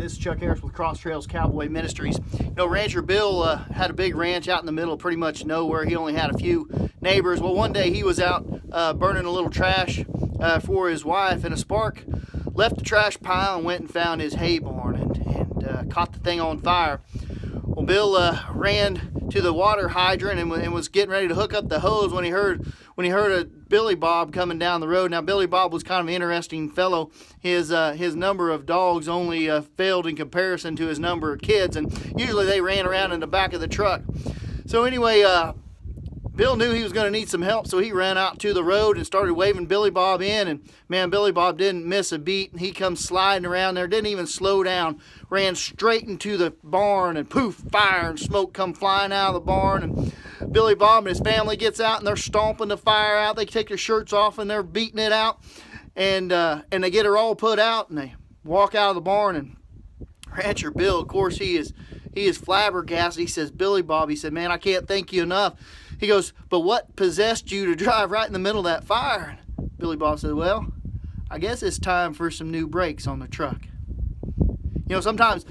This is Chuck Harris with Cross Trails Cowboy Ministries. You know, Rancher Bill had a big ranch out in the middle of pretty much nowhere. He only had a few neighbors. Well, one day he was out burning a little trash for his wife, and a spark left the trash pile and went and found his hay barn and caught the thing on fire. Well, Bill ran to the water hydrant and was getting ready to hook up the hose when he heard a Billy Bob coming down the road. Now, Billy Bob was kind of an interesting fellow. His number of dogs only failed in comparison to his number of kids, and usually they ran around in the back of the truck. So anyway, Bill knew he was going to need some help, so he ran out to the road and started waving Billy Bob in, and man, Billy Bob didn't miss a beat. He comes sliding around there, didn't even slow down, ran straight into the barn, and poof, fire and smoke come flying out of the barn, and Billy Bob and his family gets out and they're stomping the fire out. They take their shirts off and they're beating it out, and they get her all put out, and they walk out of the barn, and Rancher Bill, of course, he is flabbergasted. He says, "Billy Bob," he said, "man, I can't thank you enough." He goes, "But what possessed you to drive right in the middle of that fire?" And Billy Bob said, "Well, I guess it's time for some new brakes on the truck." You know, sometimes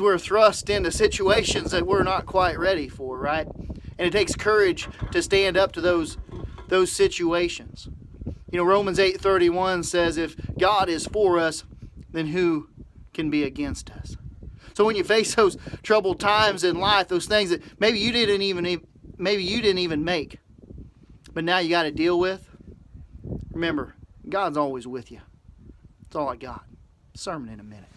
we're thrust into situations that we're not quite ready for, right? And it takes courage to stand up to those situations. You know, Romans 8:31 says, if God is for us, then who can be against us? So when you face those troubled times in life, those things that maybe you didn't even make, but now you got to deal with, remember, God's always with you. That's all I got. Sermon in a minute.